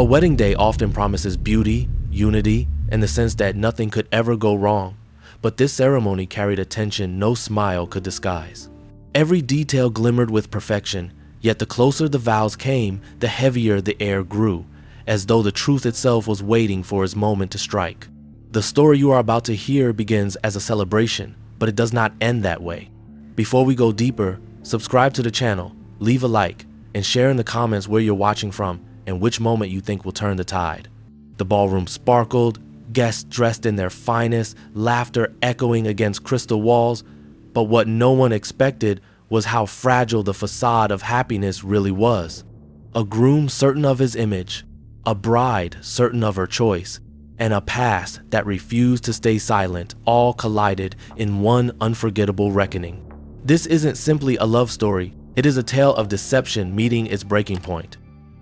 A wedding day often promises beauty, unity, and the sense that nothing could ever go wrong, but this ceremony carried a tension no smile could disguise. Every detail glimmered with perfection, yet the closer the vows came, the heavier the air grew, as though the truth itself was waiting for its moment to strike. The story you are about to hear begins as a celebration, but it does not end that way. Before we go deeper, subscribe to the channel, leave a like, and share in the comments where you're watching from and which moment you think will turn the tide. The ballroom sparkled, guests dressed in their finest, laughter echoing against crystal walls, but what no one expected was how fragile the facade of happiness really was. A groom certain of his image, a bride certain of her choice, and a past that refused to stay silent all collided in one unforgettable reckoning. This isn't simply a love story, it is a tale of deception meeting its breaking point.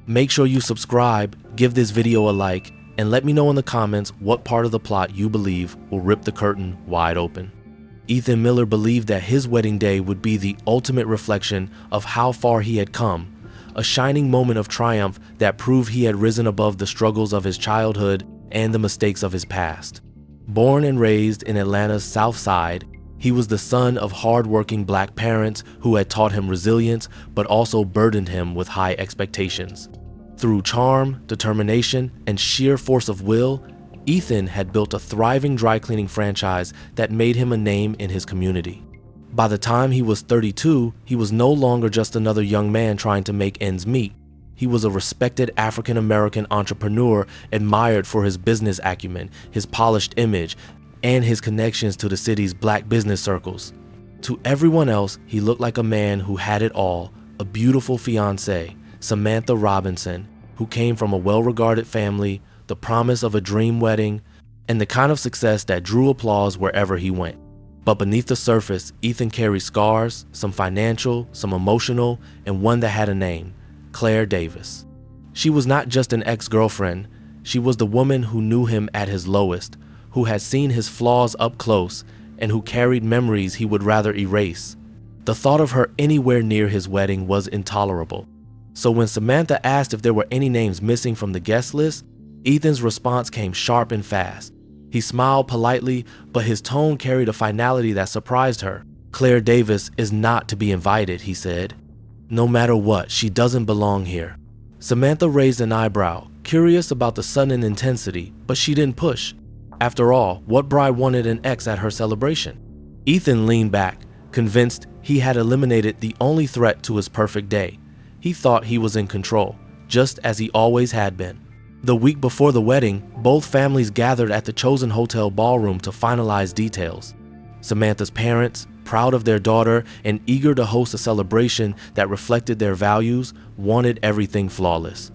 Make sure you subscribe, give this video a like, and let me know in the comments what part of the plot you believe will rip the curtain wide open. Ethan Miller believed that his wedding day would be the ultimate reflection of how far he had come, a shining moment of triumph that proved he had risen above the struggles of his childhood and the mistakes of his past. Born and raised in Atlanta's South Side, he was the son of hard-working black parents who had taught him resilience but also burdened him with high expectations. Through charm, determination, and sheer force of will, Ethan had built a thriving dry cleaning franchise that made him a name in his community. By the time he was 32, he was no longer just another young man trying to make ends meet. He was a respected African-American entrepreneur admired for his business acumen, his polished image, and his connections to the city's black business circles. To everyone else, he looked like a man who had it all, a beautiful fiancée, Samantha Robinson, who came from a well-regarded family, the promise of a dream wedding, and the kind of success that drew applause wherever he went. But beneath the surface, Ethan carried scars, some financial, some emotional, and one that had a name, Claire Davis. She was not just an ex-girlfriend, she was the woman who knew him at his lowest, who had seen his flaws up close, and who carried memories he would rather erase. The thought of her anywhere near his wedding was intolerable. So when Samantha asked if there were any names missing from the guest list, Ethan's response came sharp and fast. He smiled politely, but his tone carried a finality that surprised her. "Claire Davis is not to be invited," he said. "No matter what, she doesn't belong here." Samantha raised an eyebrow, curious about the sudden intensity, but she didn't push. After all, what bride wanted an ex at her celebration? Ethan leaned back, convinced he had eliminated the only threat to his perfect day. He thought he was in control, just as he always had been. The week before the wedding, both families gathered at the chosen hotel ballroom to finalize details. Samantha's parents, proud of their daughter and eager to host a celebration that reflected their values, wanted everything flawless.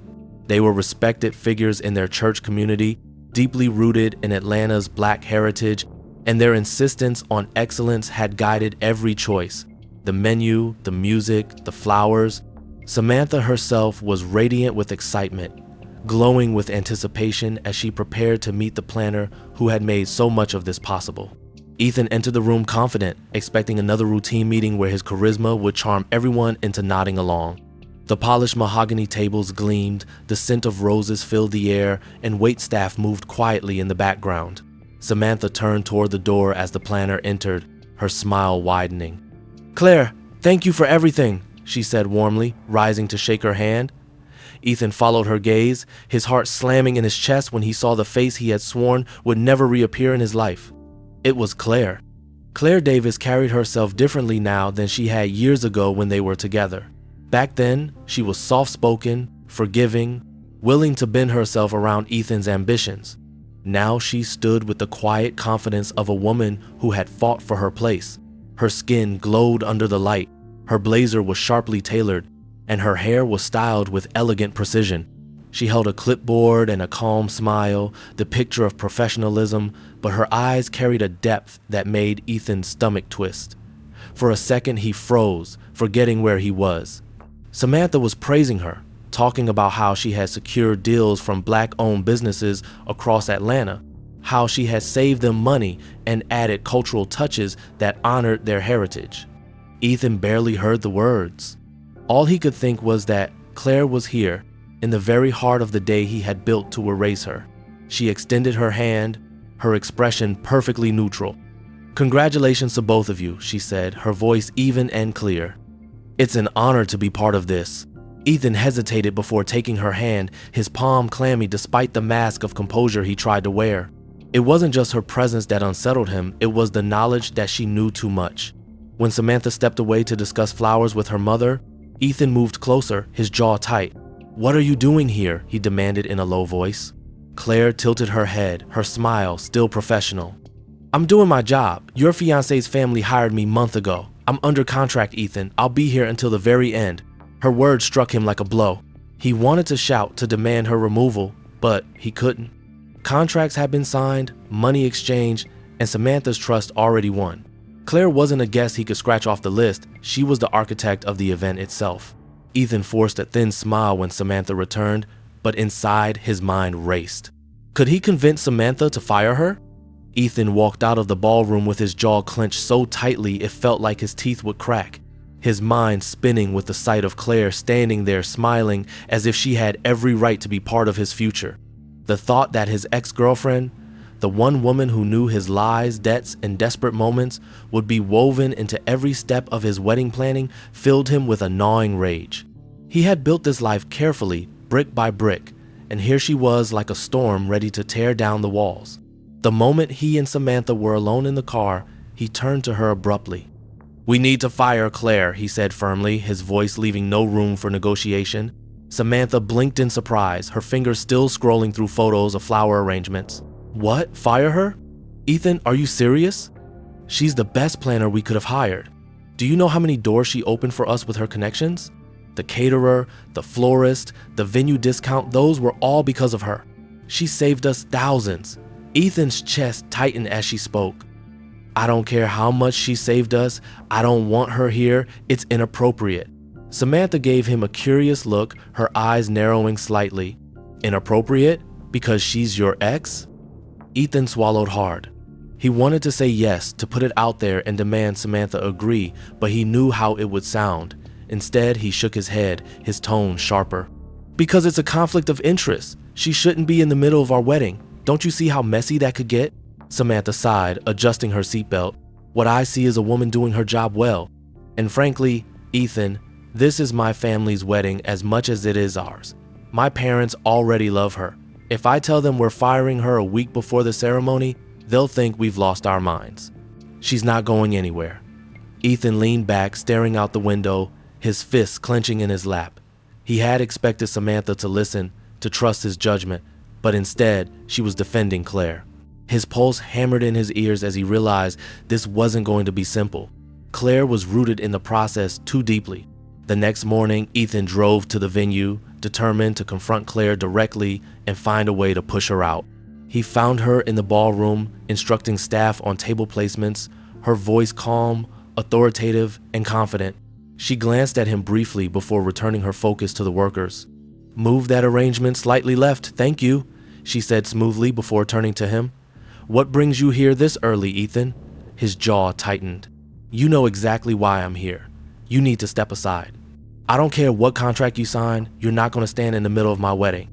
They were respected figures in their church community, deeply rooted in Atlanta's black heritage, and their insistence on excellence had guided every choice. The menu, the music, the flowers. Samantha herself was radiant with excitement, glowing with anticipation as she prepared to meet the planner who had made so much of this possible. Ethan entered the room confident, expecting another routine meeting where his charisma would charm everyone into nodding along. The polished mahogany tables gleamed, the scent of roses filled the air, and waitstaff moved quietly in the background. Samantha turned toward the door as the planner entered, her smile widening. "Claire, thank you for everything," she said warmly, rising to shake her hand. Ethan followed her gaze, his heart slamming in his chest when he saw the face he had sworn would never reappear in his life. It was Claire. Claire Davis carried herself differently now than she had years ago when they were together. Back then, she was soft-spoken, forgiving, willing to bend herself around Ethan's ambitions. Now she stood with the quiet confidence of a woman who had fought for her place. Her skin glowed under the light, her blazer was sharply tailored, and her hair was styled with elegant precision. She held a clipboard and a calm smile, the picture of professionalism, but her eyes carried a depth that made Ethan's stomach twist. For a second he froze, forgetting where he was. Samantha was praising her, talking about how she had secured deals from black-owned businesses across Atlanta, how she had saved them money and added cultural touches that honored their heritage. Ethan barely heard the words. All he could think was that Claire was here, in the very heart of the day he had built to erase her. She extended her hand, her expression perfectly neutral. "Congratulations to both of you," she said, her voice even and clear. "It's an honor to be part of this." Ethan hesitated before taking her hand, his palm clammy despite the mask of composure he tried to wear. It wasn't just her presence that unsettled him, it was the knowledge that she knew too much. When Samantha stepped away to discuss flowers with her mother, Ethan moved closer, his jaw tight. "What are you doing here?" he demanded in a low voice. Claire tilted her head, her smile still professional. "I'm doing my job. Your fiance's family hired me months ago. I'm under contract, Ethan. I'll be here until the very end." Her words struck him like a blow. He wanted to shout, to demand her removal, but he couldn't. Contracts had been signed, money exchanged, and Samantha's trust already won. Claire wasn't a guest he could scratch off the list, she was the architect of the event itself. Ethan forced a thin smile when Samantha returned, but inside his mind raced. Could he convince Samantha to fire her? Ethan walked out of the ballroom with his jaw clenched so tightly it felt like his teeth would crack, his mind spinning with the sight of Claire standing there smiling as if she had every right to be part of his future. The thought that his ex-girlfriend, the one woman who knew his lies, debts, and desperate moments, would be woven into every step of his wedding planning filled him with a gnawing rage. He had built this life carefully, brick by brick, and here she was like a storm ready to tear down the walls. The moment he and Samantha were alone in the car, he turned to her abruptly. "We need to fire Claire," he said firmly, his voice leaving no room for negotiation. Samantha blinked in surprise, her fingers still scrolling through photos of flower arrangements. "What? Fire her? Ethan, are you serious? She's the best planner we could have hired. Do you know how many doors she opened for us with her connections? The caterer, the florist, the venue discount, those were all because of her. She saved us thousands." Ethan's chest tightened as she spoke. "I don't care how much she saved us. I don't want her here. It's inappropriate." Samantha gave him a curious look, her eyes narrowing slightly. "Inappropriate? Because she's your ex?" Ethan swallowed hard. He wanted to say yes, to put it out there and demand Samantha agree, but he knew how it would sound. Instead, he shook his head, his tone sharper. "Because it's a conflict of interest. She shouldn't be in the middle of our wedding. Don't you see how messy that could get?" Samantha sighed, adjusting her seatbelt. "What I see is a woman doing her job well. And frankly, Ethan, this is my family's wedding as much as it is ours. My parents already love her. If I tell them we're firing her a week before the ceremony, they'll think we've lost our minds. She's not going anywhere." Ethan leaned back, staring out the window, his fists clenching in his lap. He had expected Samantha to listen, to trust his judgment, but instead, she was defending Claire. His pulse hammered in his ears as he realized this wasn't going to be simple. Claire was rooted in the process too deeply. The next morning, Ethan drove to the venue, determined to confront Claire directly and find a way to push her out. He found her in the ballroom, instructing staff on table placements, her voice calm, authoritative, and confident. She glanced at him briefly before returning her focus to the workers. "Move that arrangement slightly left, thank you," she said smoothly before turning to him. "What brings you here this early, Ethan?" His jaw tightened. "You know exactly why I'm here. You need to step aside. I don't care what contract you sign, you're not going to stand in the middle of my wedding.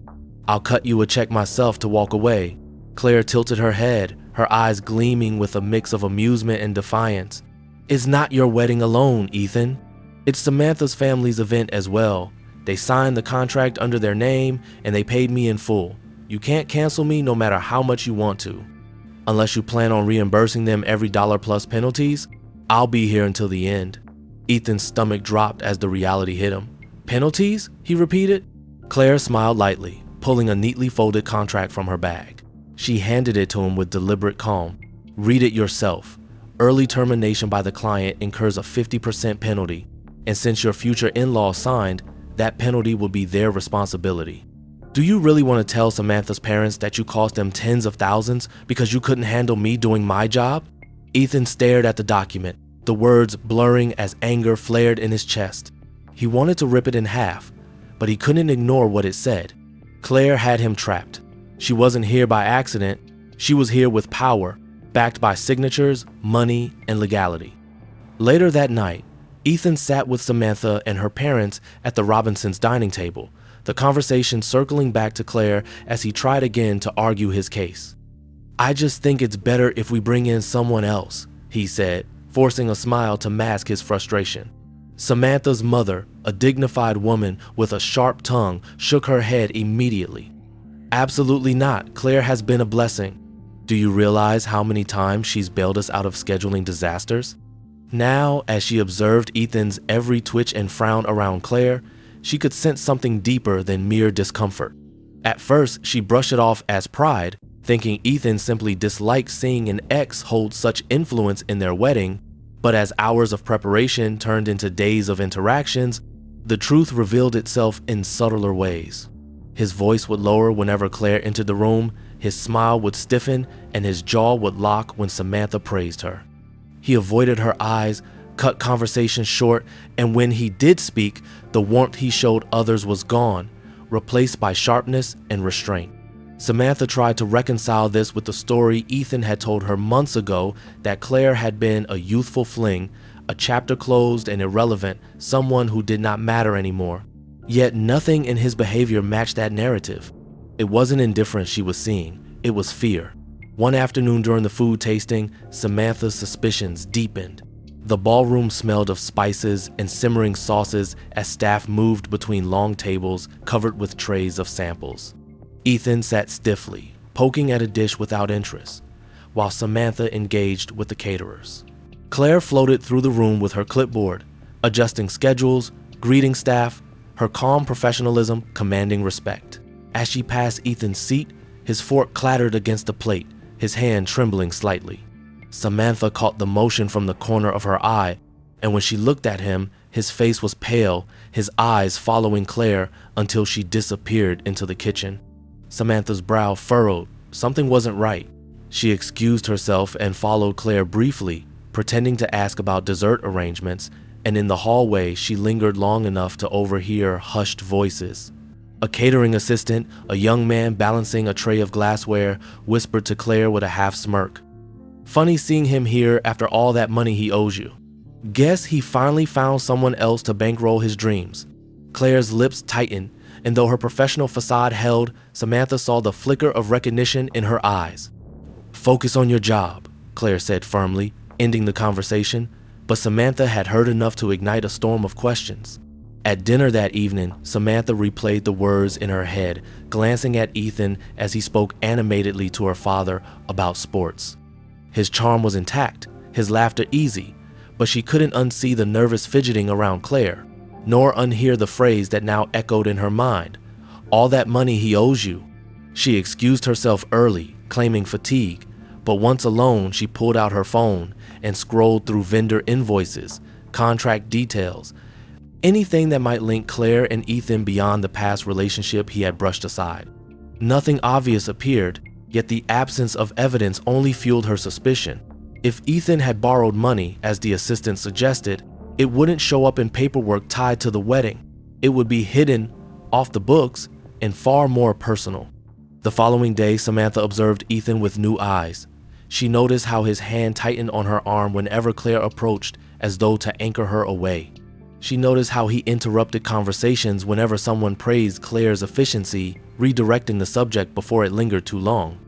I'll cut you a check myself to walk away." Claire tilted her head, her eyes gleaming with a mix of amusement and defiance. "It's not your wedding alone, Ethan. It's Samantha's family's event as well. They signed the contract under their name and they paid me in full. You can't cancel me no matter how much you want to. Unless you plan on reimbursing them every dollar plus penalties, I'll be here until the end." Ethan's stomach dropped as the reality hit him. "Penalties?" he repeated. Claire smiled lightly, pulling a neatly folded contract from her bag. She handed it to him with deliberate calm. "Read it yourself. Early termination by the client incurs a 50% penalty, and since your future in-laws signed, that penalty will be their responsibility." "Do you really want to tell Samantha's parents that you cost them tens of thousands because you couldn't handle me doing my job?" Ethan stared at the document, the words blurring as anger flared in his chest. He wanted to rip it in half, but he couldn't ignore what it said. Claire had him trapped. She wasn't here by accident. She was here with power, backed by signatures, money, and legality. Later that night, Ethan sat with Samantha and her parents at the Robinsons' dining table. the conversation circling back to Claire as he tried again to argue his case. "I just think it's better if we bring in someone else," he said, forcing a smile to mask his frustration. Samantha's mother, a dignified woman with a sharp tongue, shook her head immediately. "Absolutely not. Claire has been a blessing. Do you realize how many times she's bailed us out of scheduling disasters?" Now, as she observed Ethan's every twitch and frown around Claire, she could sense something deeper than mere discomfort. At first, she brushed it off as pride, thinking Ethan simply disliked seeing an ex hold such influence in their wedding, but as hours of preparation turned into days of interactions, the truth revealed itself in subtler ways. His voice would lower whenever Claire entered the room, his smile would stiffen, and his jaw would lock when Samantha praised her. He avoided her eyes, cut conversation short, and when he did speak, the warmth he showed others was gone, replaced by sharpness and restraint. Samantha tried to reconcile this with the story Ethan had told her months ago that Claire had been a youthful fling, a chapter closed and irrelevant, someone who did not matter anymore. Yet nothing in his behavior matched that narrative. It wasn't indifference she was seeing, it was fear. One afternoon during the food tasting, Samantha's suspicions deepened. The ballroom smelled of spices and simmering sauces as staff moved between long tables covered with trays of samples. Ethan sat stiffly, poking at a dish without interest, while Samantha engaged with the caterers. Claire floated through the room with her clipboard, adjusting schedules, greeting staff, her calm professionalism commanding respect. As she passed Ethan's seat, his fork clattered against the plate, his hand trembling slightly. Samantha caught the motion from the corner of her eye, and when she looked at him, his face was pale, his eyes following Claire until she disappeared into the kitchen. Samantha's brow furrowed. Something wasn't right. She excused herself and followed Claire briefly, pretending to ask about dessert arrangements, and in the hallway she lingered long enough to overhear hushed voices. A catering assistant, a young man balancing a tray of glassware, whispered to Claire with a half smirk, "Funny seeing him here after all that money he owes you. Guess he finally found someone else to bankroll his dreams." Claire's lips tightened, and though her professional facade held, Samantha saw the flicker of recognition in her eyes. "Focus on your job," Claire said firmly, ending the conversation, but Samantha had heard enough to ignite a storm of questions. At dinner that evening, Samantha replayed the words in her head, glancing at Ethan as he spoke animatedly to her father about sports. His charm was intact, his laughter easy, but she couldn't unsee the nervous fidgeting around Claire, nor unhear the phrase that now echoed in her mind, "All that money he owes you." She excused herself early, claiming fatigue, but once alone she pulled out her phone and scrolled through vendor invoices, contract details, anything that might link Claire and Ethan beyond the past relationship he had brushed aside. Nothing obvious appeared, yet the absence of evidence only fueled her suspicion. If Ethan had borrowed money, as the assistant suggested, it wouldn't show up in paperwork tied to the wedding. It would be hidden, off the books, and far more personal. The following day, Samantha observed Ethan with new eyes. She noticed how his hand tightened on her arm whenever Claire approached, as though to anchor her away. She noticed how he interrupted conversations whenever someone praised Claire's efficiency, redirecting the subject before it lingered too long.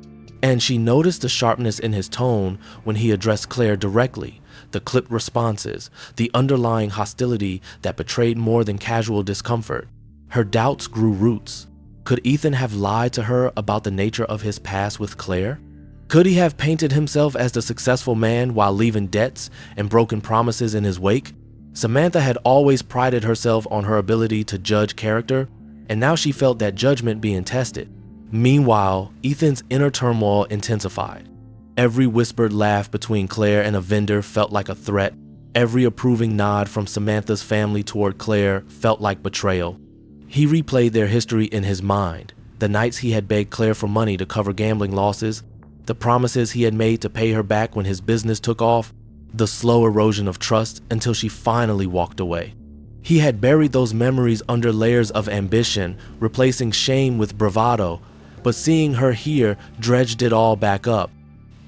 And she noticed the sharpness in his tone when he addressed Claire directly, the clipped responses, the underlying hostility that betrayed more than casual discomfort. Her doubts grew roots. Could Ethan have lied to her about the nature of his past with Claire? Could he have painted himself as the successful man while leaving debts and broken promises in his wake? Samantha had always prided herself on her ability to judge character, and now she felt that judgment being tested. Meanwhile, Ethan's inner turmoil intensified. Every whispered laugh between Claire and a vendor felt like a threat. Every approving nod from Samantha's family toward Claire felt like betrayal. He replayed their history in his mind, the nights he had begged Claire for money to cover gambling losses, the promises he had made to pay her back when his business took off, the slow erosion of trust until she finally walked away. He had buried those memories under layers of ambition, replacing shame with bravado, but seeing her here dredged it all back up.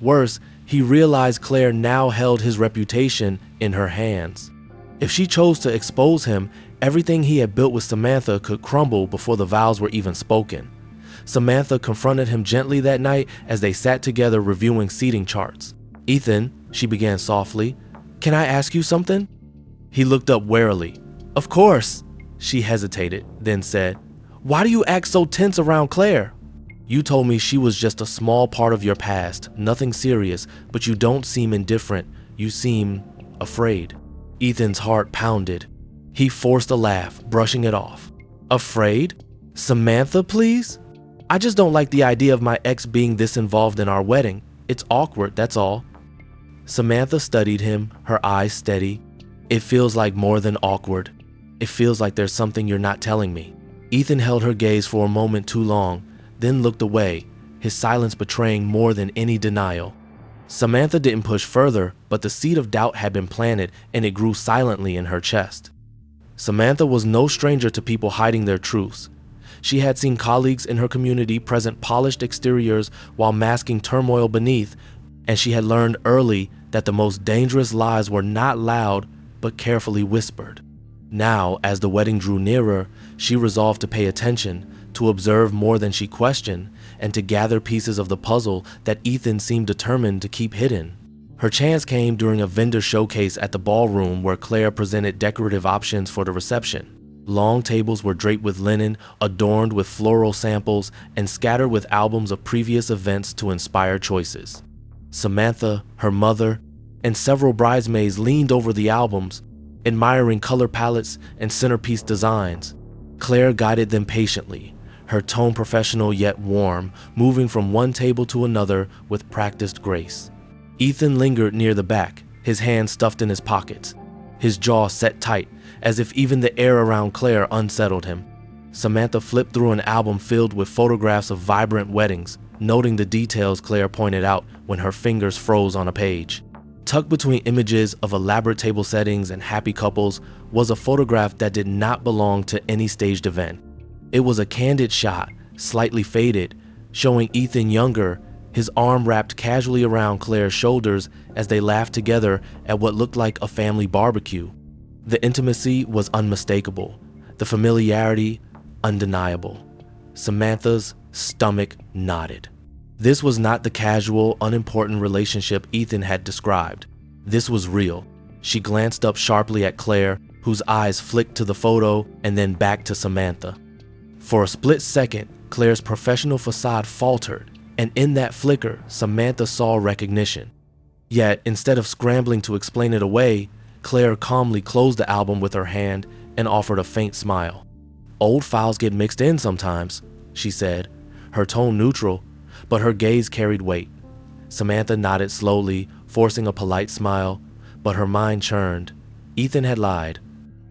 Worse, he realized Claire now held his reputation in her hands. If she chose to expose him, Everything he had built with Samantha could crumble before the vows were even spoken. Samantha confronted him gently that night as they sat together reviewing seating charts. "Ethan," she began softly, "can I ask you something?" He looked up warily. "Of course." She hesitated, then said, "Why do you act so tense around Claire?" "You told me she was just a small part of your past, nothing serious, but you don't seem indifferent. You seem afraid." Ethan's heart pounded. He forced a laugh, brushing it off. "Afraid? Samantha, please? I just don't like the idea of my ex being this involved in our wedding. It's awkward, that's all." Samantha studied him, her eyes steady. "It feels like more than awkward. It feels like there's something you're not telling me." Ethan held her gaze for a moment too long, then looked away, his silence betraying more than any denial. Samantha didn't push further, but the seed of doubt had been planted and it grew silently in her chest. Samantha was no stranger to people hiding their truths. She had seen colleagues in her community present polished exteriors while masking turmoil beneath, and she had learned early that the most dangerous lies were not loud but carefully whispered. Now, as the wedding drew nearer, she resolved to pay attention, to observe more than she questioned, and to gather pieces of the puzzle that Ethan seemed determined to keep hidden. Her chance came during a vendor showcase at the ballroom where Claire presented decorative options for the reception. Long tables were draped with linen, adorned with floral samples, and scattered with albums of previous events to inspire choices. Samantha, her mother, and several bridesmaids leaned over the albums, admiring color palettes and centerpiece designs. Claire guided them patiently, her tone professional yet warm, moving from one table to another with practiced grace. Ethan lingered near the back, his hands stuffed in his pockets, his jaw set tight, as if even the air around Claire unsettled him. Samantha flipped through an album filled with photographs of vibrant weddings, noting the details Claire pointed out when her fingers froze on a page. Tucked between images of elaborate table settings and happy couples was a photograph that did not belong to any staged event. It was a candid shot, slightly faded, showing Ethan younger, his arm wrapped casually around Claire's shoulders as they laughed together at what looked like a family barbecue. The intimacy was unmistakable, the familiarity undeniable. Samantha's stomach nodded. This was not the casual, unimportant relationship Ethan had described. This was real. She glanced up sharply at Claire, whose eyes flicked to the photo and then back to Samantha. For a split second, Claire's professional facade faltered, and in that flicker, Samantha saw recognition. Yet, instead of scrambling to explain it away, Claire calmly closed the album with her hand and offered a faint smile. "Old files get mixed in sometimes," she said, her tone neutral, but her gaze carried weight. Samantha nodded slowly, forcing a polite smile, but her mind churned. Ethan had lied.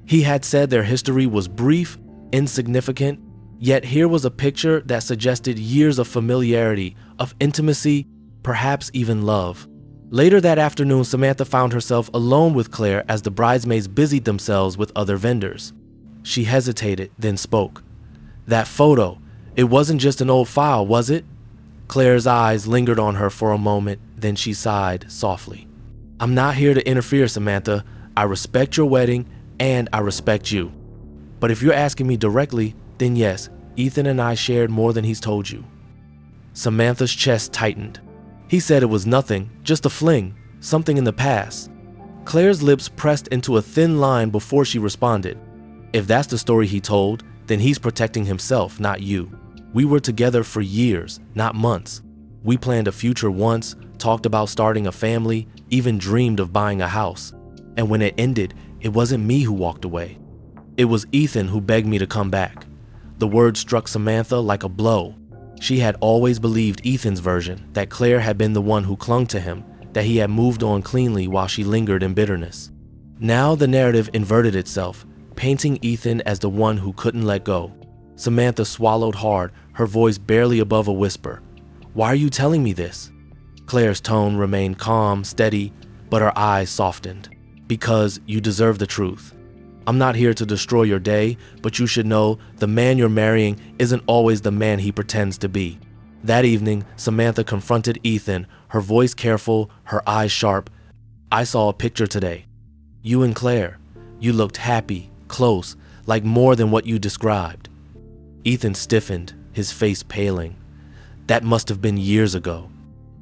He had said their history was brief, insignificant, yet here was a picture that suggested years of familiarity, of intimacy, perhaps even love. Later that afternoon, Samantha found herself alone with Claire as the bridesmaids busied themselves with other vendors. She hesitated, then spoke. "That photo, it wasn't just an old file, was it?" Claire's eyes lingered on her for a moment, then she sighed softly. "I'm not here to interfere, Samantha. I respect your wedding, and I respect you. But if you're asking me directly, then yes, Ethan and I shared more than he's told you." Samantha's chest tightened. He said it was nothing, just a fling, something in the past. Claire's lips pressed into a thin line before she responded. "If that's the story he told, then he's protecting himself, not you. We were together for years, not months. We planned a future once, talked about starting a family, even dreamed of buying a house. And when it ended, it wasn't me who walked away. It was Ethan who begged me to come back." The word struck Samantha like a blow. She had always believed Ethan's version, that Claire had been the one who clung to him, that he had moved on cleanly while she lingered in bitterness. Now the narrative inverted itself, painting Ethan as the one who couldn't let go. Samantha swallowed hard, her voice barely above a whisper. "Why are you telling me this?" Claire's tone remained calm, steady, but her eyes softened. "Because you deserve the truth. I'm not here to destroy your day, but you should know the man you're marrying isn't always the man he pretends to be." That evening, Samantha confronted Ethan, her voice careful, her eyes sharp. "I saw a picture today. You and Claire. You looked happy, close, like more than what you described." Ethan stiffened, his face paling. "That must have been years ago.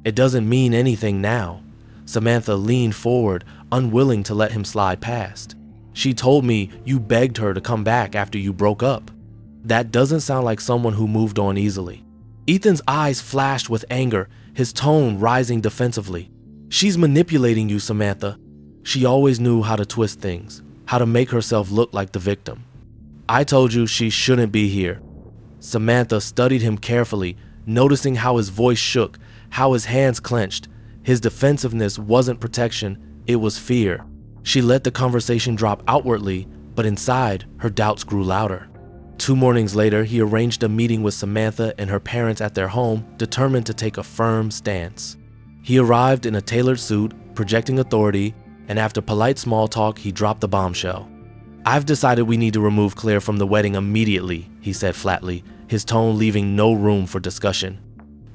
It doesn't mean anything now." Samantha leaned forward, unwilling to let him slide past. "She told me you begged her to come back after you broke up. That doesn't sound like someone who moved on easily." Ethan's eyes flashed with anger, his tone rising defensively. "She's manipulating you, Samantha. She always knew how to twist things, how to make herself look like the victim. I told you she shouldn't be here." Samantha studied him carefully, noticing how his voice shook, how his hands clenched. His defensiveness wasn't protection, it was fear. She let the conversation drop outwardly, but inside, her doubts grew louder. 2 mornings later, he arranged a meeting with Samantha and her parents at their home, determined to take a firm stance. He arrived in a tailored suit, projecting authority, and after polite small talk, he dropped the bombshell. "I've decided we need to remove Claire from the wedding immediately," he said flatly, his tone leaving no room for discussion.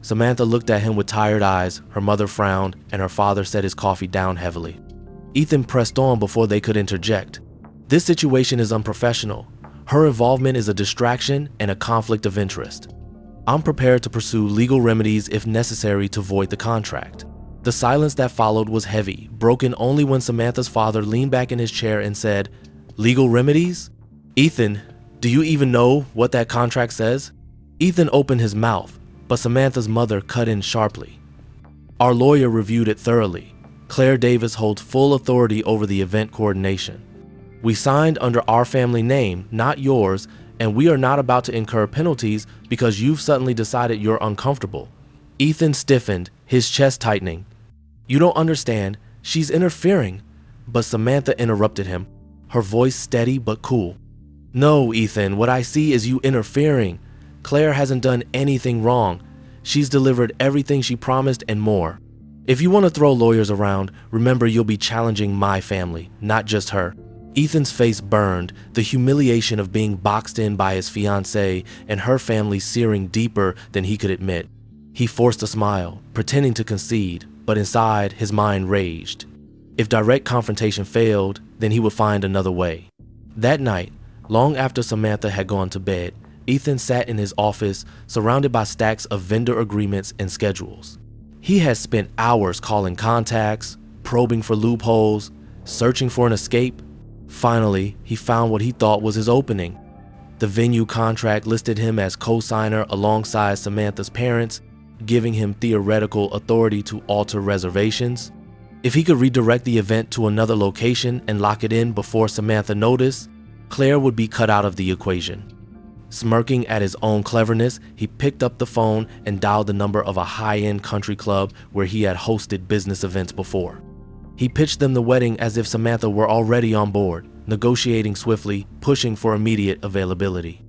Samantha looked at him with tired eyes, her mother frowned, and her father set his coffee down heavily. Ethan pressed on before they could interject. "This situation is unprofessional. Her involvement is a distraction and a conflict of interest. I'm prepared to pursue legal remedies if necessary to void the contract." The silence that followed was heavy, broken only when Samantha's father leaned back in his chair and said, "Legal remedies? Ethan, do you even know what that contract says?" Ethan opened his mouth, but Samantha's mother cut in sharply. "Our lawyer reviewed it thoroughly. Claire Davis holds full authority over the event coordination. We signed under our family name, not yours, and we are not about to incur penalties because you've suddenly decided you're uncomfortable." Ethan stiffened, his chest tightening. "You don't understand. She's interfering." But Samantha interrupted him, her voice steady but cool. "No, Ethan, what I see is you interfering. Claire hasn't done anything wrong. She's delivered everything she promised and more. If you want to throw lawyers around, remember you'll be challenging my family, not just her." Ethan's face burned, the humiliation of being boxed in by his fiancée and her family searing deeper than he could admit. He forced a smile, pretending to concede, but inside his mind raged. If direct confrontation failed, then he would find another way. That night, long after Samantha had gone to bed, Ethan sat in his office, surrounded by stacks of vendor agreements and schedules. He had spent hours calling contacts, probing for loopholes, searching for an escape. Finally, he found what he thought was his opening. The venue contract listed him as co-signer alongside Samantha's parents, giving him theoretical authority to alter reservations. If he could redirect the event to another location and lock it in before Samantha noticed, Claire would be cut out of the equation. Smirking at his own cleverness, he picked up the phone and dialed the number of a high-end country club where he had hosted business events before. He pitched them the wedding as if Samantha were already on board, negotiating swiftly, pushing for immediate availability.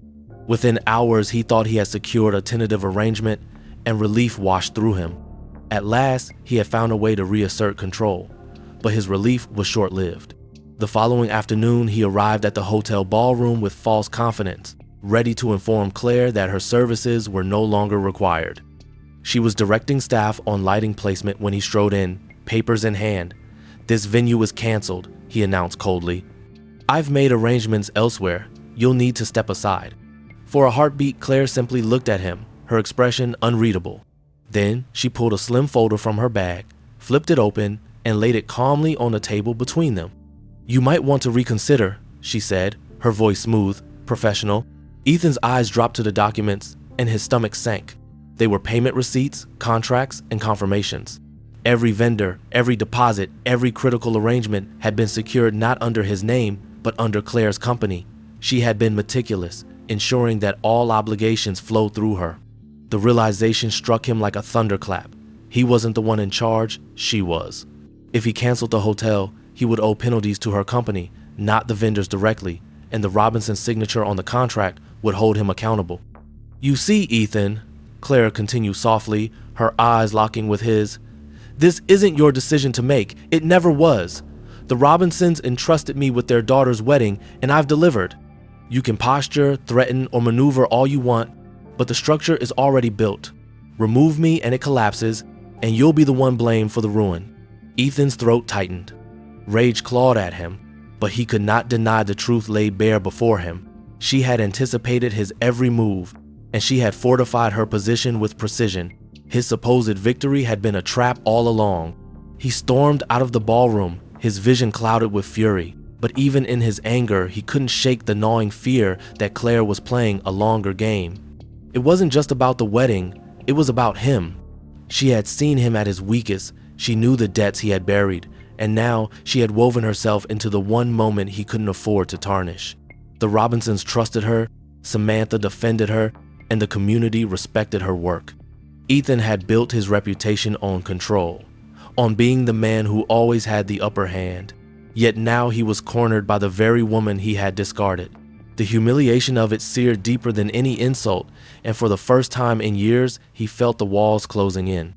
Within hours, he thought he had secured a tentative arrangement, and relief washed through him. At last, he had found a way to reassert control, but his relief was short-lived. The following afternoon, he arrived at the hotel ballroom with false confidence, ready to inform Claire that her services were no longer required. She was directing staff on lighting placement when he strode in, papers in hand. "This venue is canceled," he announced coldly. "I've made arrangements elsewhere. You'll need to step aside." For a heartbeat, Claire simply looked at him, her expression unreadable. Then she pulled a slim folder from her bag, flipped it open, and laid it calmly on the table between them. "You might want to reconsider," she said, her voice smooth, professional. Ethan's eyes dropped to the documents, and his stomach sank. They were payment receipts, contracts, and confirmations. Every vendor, every deposit, every critical arrangement had been secured not under his name, but under Claire's company. She had been meticulous, ensuring that all obligations flowed through her. The realization struck him like a thunderclap. He wasn't the one in charge, she was. If he canceled the hotel, he would owe penalties to her company, not the vendors directly, and the Robinson signature on the contract would hold him accountable. "You see, Ethan," Claire continued softly, her eyes locking with his, "this isn't your decision to make. It never was. The Robinsons entrusted me with their daughter's wedding, and I've delivered. You can posture, threaten, or maneuver all you want, but the structure is already built. Remove me and it collapses, and you'll be the one blamed for the ruin." Ethan's throat tightened. Rage clawed at him, but he could not deny the truth laid bare before him. She had anticipated his every move, and she had fortified her position with precision. His supposed victory had been a trap all along. He stormed out of the ballroom, his vision clouded with fury. But even in his anger, he couldn't shake the gnawing fear that Claire was playing a longer game. It wasn't just about the wedding, it was about him. She had seen him at his weakest, she knew the debts he had buried, and now she had woven herself into the one moment he couldn't afford to tarnish. The Robinsons trusted her, Samantha defended her, and the community respected her work. Ethan had built his reputation on control, on being the man who always had the upper hand. Yet now he was cornered by the very woman he had discarded. The humiliation of it seared deeper than any insult, and for the first time in years, he felt the walls closing in.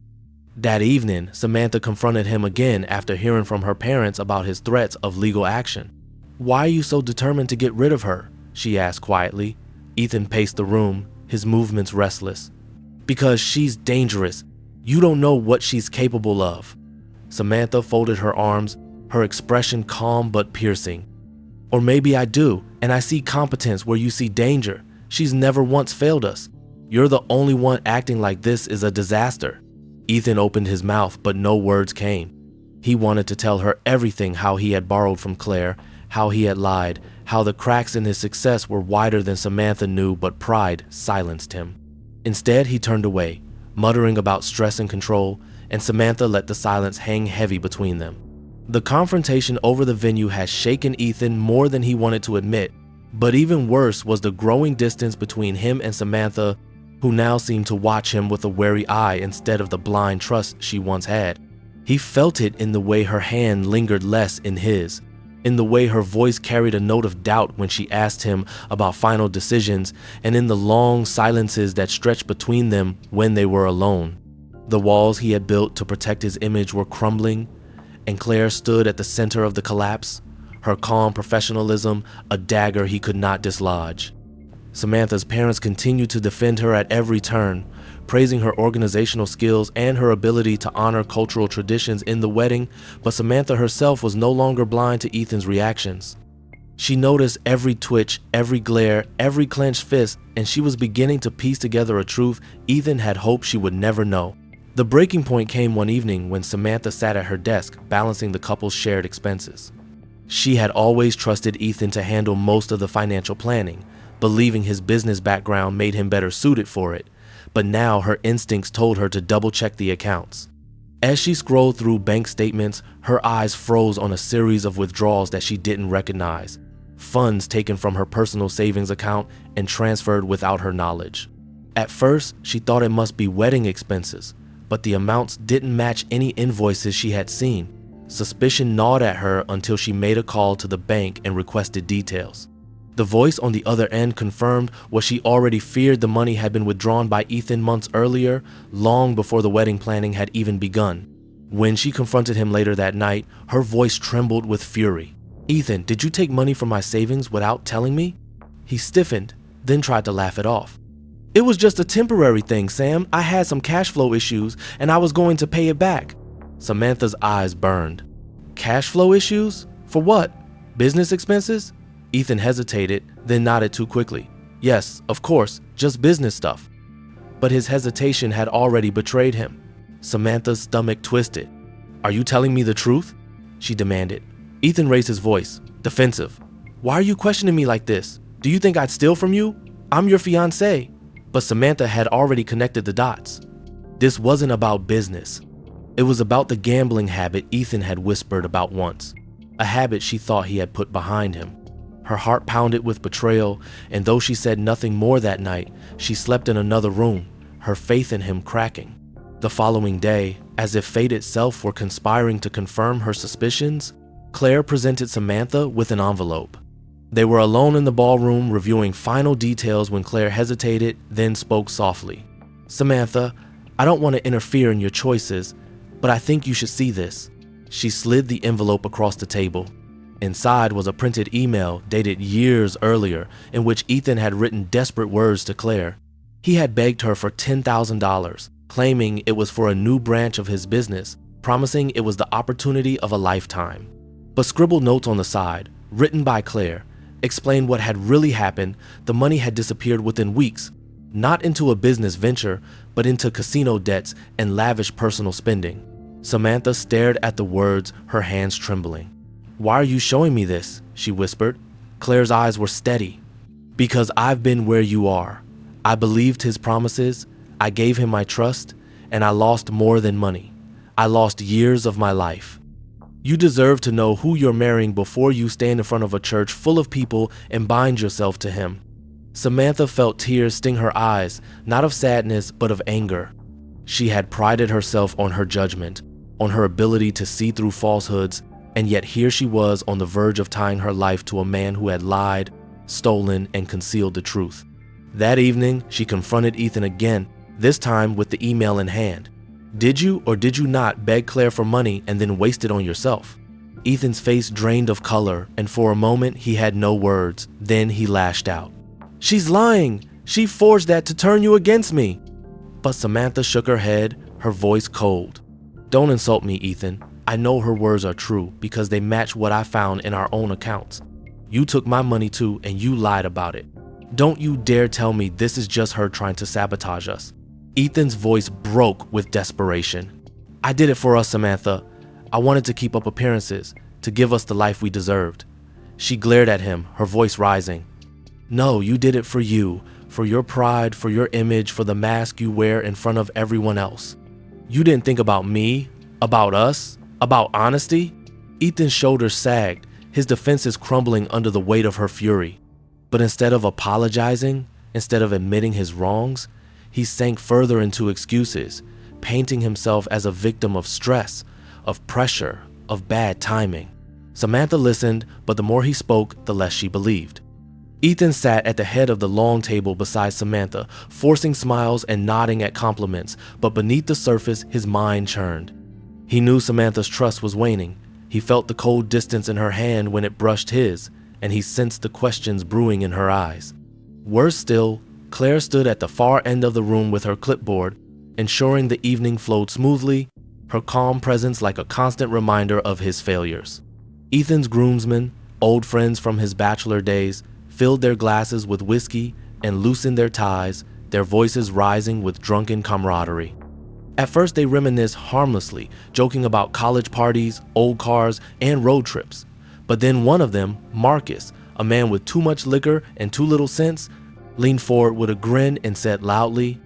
That evening, Samantha confronted him again after hearing from her parents about his threats of legal action. "Why are you so determined to get rid of her?" she asked quietly. Ethan paced the room, his movements restless. "Because she's dangerous. You don't know what she's capable of." Samantha folded her arms, her expression calm but piercing. "Or maybe I do, and I see competence where you see danger. She's never once failed us. You're the only one acting like this is a disaster." Ethan opened his mouth, but no words came. He wanted to tell her everything, how he had borrowed from Claire, how he had lied, how the cracks in his success were wider than Samantha knew, but pride silenced him. Instead, he turned away, muttering about stress and control, and Samantha let the silence hang heavy between them. The confrontation over the venue had shaken Ethan more than he wanted to admit, but even worse was the growing distance between him and Samantha, who now seemed to watch him with a wary eye instead of the blind trust she once had. He felt it in the way her hand lingered less in his, in the way her voice carried a note of doubt when she asked him about final decisions, and in the long silences that stretched between them when they were alone. The walls he had built to protect his image were crumbling, and Claire stood at the center of the collapse, her calm professionalism a dagger he could not dislodge. Samantha's parents continued to defend her at every turn, praising her organizational skills and her ability to honor cultural traditions in the wedding, but Samantha herself was no longer blind to Ethan's reactions. She noticed every twitch, every glare, every clenched fist, and she was beginning to piece together a truth Ethan had hoped she would never know. The breaking point came one evening when Samantha sat at her desk, balancing the couple's shared expenses. She had always trusted Ethan to handle most of the financial planning, believing his business background made him better suited for it, but now her instincts told her to double-check the accounts. As she scrolled through bank statements, her eyes froze on a series of withdrawals that she didn't recognize, funds taken from her personal savings account and transferred without her knowledge. At first, she thought it must be wedding expenses, but the amounts didn't match any invoices she had seen. Suspicion gnawed at her until she made a call to the bank and requested details. The voice on the other end confirmed what she already feared: the money had been withdrawn by Ethan months earlier, long before the wedding planning had even begun. When she confronted him later that night, her voice trembled with fury. "Ethan, did you take money from my savings without telling me?" He stiffened, then tried to laugh it off. "It was just a temporary thing, Sam. I had some cash flow issues, and I was going to pay it back." Samantha's eyes burned. "Cash flow issues? For what? Business expenses?" Ethan hesitated, then nodded too quickly. "Yes, of course, just business stuff." But his hesitation had already betrayed him. Samantha's stomach twisted. "Are you telling me the truth?" she demanded. Ethan raised his voice, defensive. "Why are you questioning me like this? Do you think I'd steal from you? I'm your fiancé." But Samantha had already connected the dots. This wasn't about business. It was about the gambling habit Ethan had whispered about once, a habit she thought he had put behind him. Her heart pounded with betrayal, and though she said nothing more that night, she slept in another room, her faith in him cracking. The following day, as if fate itself were conspiring to confirm her suspicions, Claire presented Samantha with an envelope. They were alone in the ballroom reviewing final details when Claire hesitated, then spoke softly. "Samantha, I don't want to interfere in your choices, but I think you should see this." She slid the envelope across the table. Inside was a printed email dated years earlier in which Ethan had written desperate words to Claire. He had begged her for $10,000, claiming it was for a new branch of his business, promising it was the opportunity of a lifetime. But scribbled notes on the side, written by Claire, explained what had really happened. The money had disappeared within weeks, not into a business venture, but into casino debts and lavish personal spending. Samantha stared at the words, her hands trembling. "Why are you showing me this?" she whispered. Claire's eyes were steady. "Because I've been where you are. I believed his promises, I gave him my trust, and I lost more than money. I lost years of my life. You deserve to know who you're marrying before you stand in front of a church full of people and bind yourself to him." Samantha felt tears sting her eyes, not of sadness, but of anger. She had prided herself on her judgment, on her ability to see through falsehoods, and yet here she was on the verge of tying her life to a man who had lied, stolen, and concealed the truth. That evening, she confronted Ethan again, this time with the email in hand. "Did you or did you not beg Claire for money and then waste it on yourself?" Ethan's face drained of color, and for a moment he had no words. Then he lashed out. "She's lying! She forged that to turn you against me!" But Samantha shook her head, her voice cold. "Don't insult me, Ethan. I know her words are true because they match what I found in our own accounts. You took my money too, and you lied about it. Don't you dare tell me this is just her trying to sabotage us." Ethan's voice broke with desperation. "I did it for us, Samantha. I wanted to keep up appearances, to give us the life we deserved." She glared at him, her voice rising. "No, you did it for you, for your pride, for your image, for the mask you wear in front of everyone else. You didn't think about me, about us, about honesty." Ethan's shoulders sagged, his defenses crumbling under the weight of her fury. But instead of apologizing, instead of admitting his wrongs, he sank further into excuses, painting himself as a victim of stress, of pressure, of bad timing. Samantha listened, but the more he spoke, the less she believed. Ethan sat at the head of the long table beside Samantha, forcing smiles and nodding at compliments, but beneath the surface, his mind churned. He knew Samantha's trust was waning. He felt the cold distance in her hand when it brushed his, and he sensed the questions brewing in her eyes. Worse still, Claire stood at the far end of the room with her clipboard, ensuring the evening flowed smoothly, her calm presence like a constant reminder of his failures. Ethan's groomsmen, old friends from his bachelor days, filled their glasses with whiskey and loosened their ties, their voices rising with drunken camaraderie. At first they reminisced harmlessly, joking about college parties, old cars, and road trips. But then one of them, Marcus, a man with too much liquor and too little sense, leaned forward with a grin and said loudly,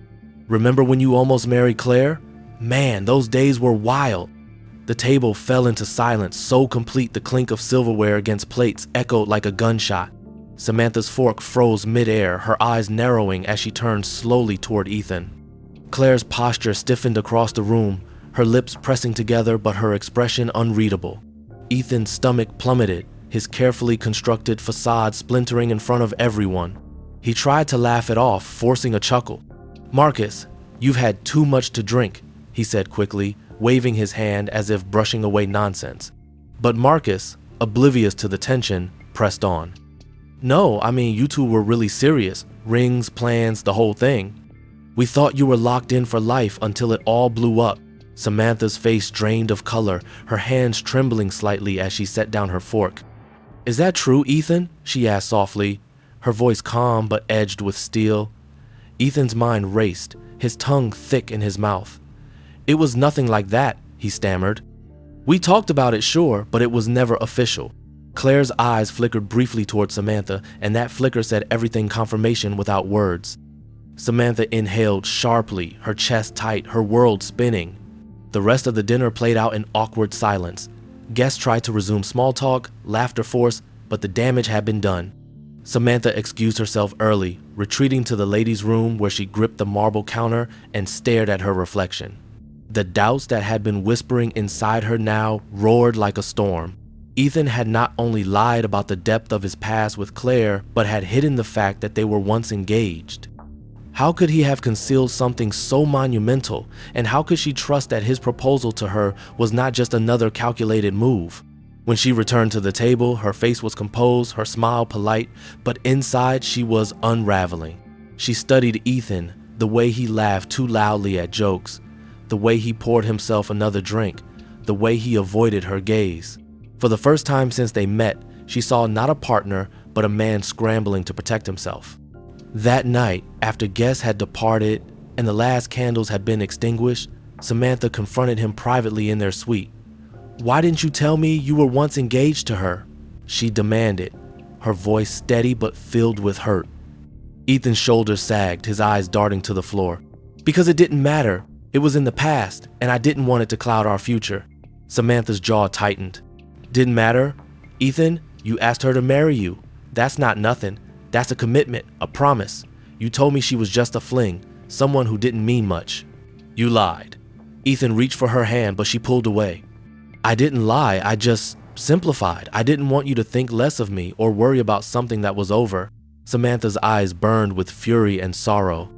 "Remember when you almost married Claire? Man, those days were wild." The table fell into silence, so complete the clink of silverware against plates echoed like a gunshot. Samantha's fork froze midair, her eyes narrowing as she turned slowly toward Ethan. Claire's posture stiffened across the room, her lips pressing together but her expression unreadable. Ethan's stomach plummeted, his carefully constructed facade splintering in front of everyone. He tried to laugh it off, forcing a chuckle. "Marcus, you've had too much to drink," he said quickly, waving his hand as if brushing away nonsense. But Marcus, oblivious to the tension, pressed on. "No, I mean, you two were really serious. Rings, plans, the whole thing. We thought you were locked in for life until it all blew up." Samantha's face drained of color, her hands trembling slightly as she set down her fork. "Is that true, Ethan?" she asked softly, her voice calm but edged with steel. Ethan's mind raced, his tongue thick in his mouth. "It was nothing like that," he stammered. "We talked about it, sure, but it was never official." Claire's eyes flickered briefly toward Samantha, and that flicker said everything confirmation without words. Samantha inhaled sharply, her chest tight, her world spinning. The rest of the dinner played out in awkward silence. Guests tried to resume small talk, laughter forced, but the damage had been done. Samantha excused herself early, retreating to the ladies' room where she gripped the marble counter and stared at her reflection. The doubts that had been whispering inside her now roared like a storm. Ethan had not only lied about the depth of his past with Claire, but had hidden the fact that they were once engaged. How could he have concealed something so monumental, and how could she trust that his proposal to her was not just another calculated move? When she returned to the table, her face was composed, her smile polite, but inside she was unraveling. She studied Ethan, the way he laughed too loudly at jokes, the way he poured himself another drink, the way he avoided her gaze. For the first time since they met, she saw not a partner, but a man scrambling to protect himself. That night, after guests had departed and the last candles had been extinguished, Samantha confronted him privately in their suite. "Why didn't you tell me you were once engaged to her?" she demanded, her voice steady but filled with hurt. Ethan's shoulders sagged, his eyes darting to the floor. "Because it didn't matter. It was in the past, and I didn't want it to cloud our future." Samantha's jaw tightened. "Didn't matter? Ethan, you asked her to marry you. That's not nothing. That's a commitment, a promise. You told me she was just a fling, someone who didn't mean much." "You lied." Ethan reached for her hand, but she pulled away. "I didn't lie, I just simplified. I didn't want you to think less of me or worry about something that was over." Samantha's eyes burned with fury and sorrow.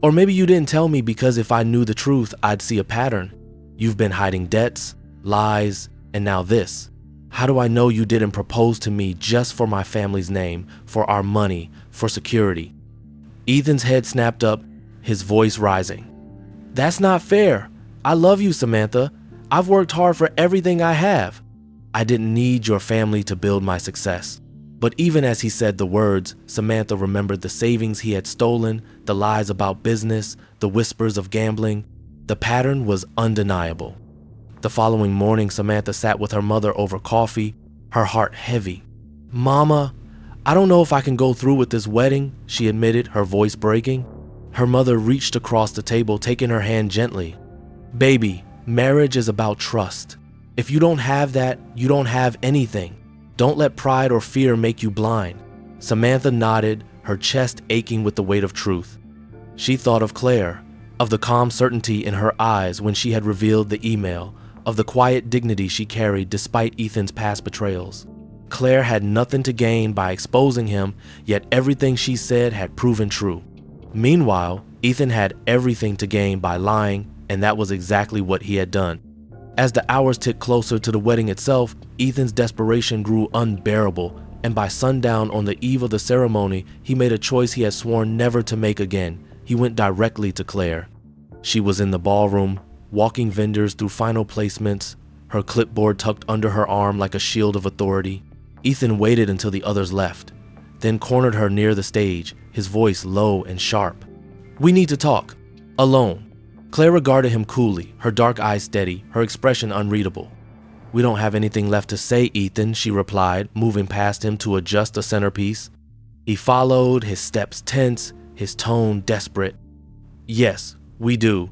"Or maybe you didn't tell me because if I knew the truth, I'd see a pattern. You've been hiding debts, lies, and now this. How do I know you didn't propose to me just for my family's name, for our money, for security?" Ethan's head snapped up, his voice rising. "That's not fair. I love you, Samantha. I've worked hard for everything I have. I didn't need your family to build my success." But even as he said the words, Samantha remembered the savings he had stolen, the lies about business, the whispers of gambling. The pattern was undeniable. The following morning, Samantha sat with her mother over coffee, her heart heavy. "Mama, I don't know if I can go through with this wedding," she admitted, her voice breaking. Her mother reached across the table, taking her hand gently. "Baby, marriage is about trust. If you don't have that, you don't have anything. Don't let pride or fear make you blind." Samantha nodded, her chest aching with the weight of truth. She thought of Claire, of the calm certainty in her eyes when she had revealed the email, of the quiet dignity she carried despite Ethan's past betrayals. Claire had nothing to gain by exposing him, yet everything she said had proven true. Meanwhile, Ethan had everything to gain by lying, and that was exactly what he had done. As the hours ticked closer to the wedding itself, Ethan's desperation grew unbearable, and by sundown on the eve of the ceremony, he made a choice he had sworn never to make again. He went directly to Claire. She was in the ballroom, walking vendors through final placements, her clipboard tucked under her arm like a shield of authority. Ethan waited until the others left, then cornered her near the stage, his voice low and sharp. "We need to talk. Alone." Claire regarded him coolly, her dark eyes steady, her expression unreadable. "We don't have anything left to say, Ethan," she replied, moving past him to adjust the centerpiece. He followed, his steps tense, his tone desperate. "Yes, we do.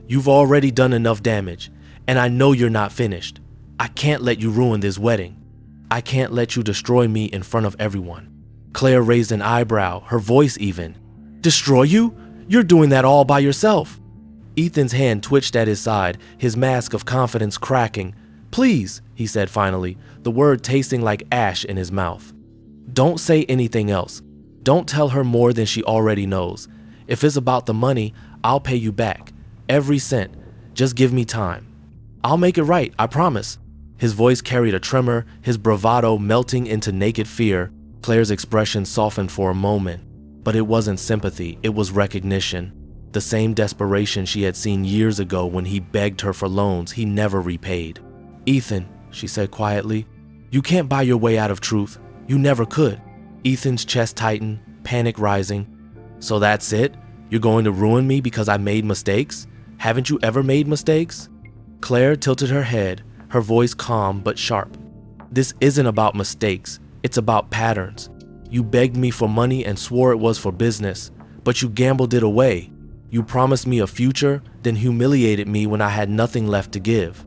You've already done enough damage, and I know you're not finished. I can't let you ruin this wedding. I can't let you destroy me in front of everyone." Claire raised an eyebrow, her voice even. "Destroy you? You're doing that all by yourself." Ethan's hand twitched at his side, his mask of confidence cracking. "Please," he said finally, the word tasting like ash in his mouth. "Don't say anything else. Don't tell her more than she already knows. If it's about the money, I'll pay you back. Every cent. Just give me time. I'll make it right, I promise." His voice carried a tremor, his bravado melting into naked fear. Claire's expression softened for a moment, but it wasn't sympathy, it was recognition. The same desperation she had seen years ago when he begged her for loans he never repaid. "Ethan," she said quietly, "you can't buy your way out of truth. You never could." Ethan's chest tightened, panic rising. "So that's it? You're going to ruin me because I made mistakes? Haven't you ever made mistakes?" Claire tilted her head, her voice calm but sharp. "This isn't about mistakes. It's about patterns. You begged me for money and swore it was for business, but you gambled it away. You promised me a future, then humiliated me when I had nothing left to give.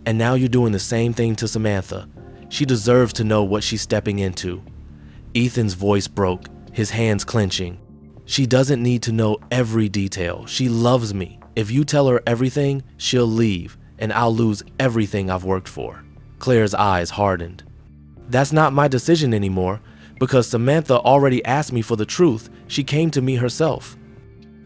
And now you're doing the same thing to Samantha. She deserves to know what she's stepping into." Ethan's voice broke, his hands clenching. "She doesn't need to know every detail. She loves me. If you tell her everything, she'll leave, and I'll lose everything I've worked for." Claire's eyes hardened. "That's not my decision anymore, because Samantha already asked me for the truth. She came to me herself."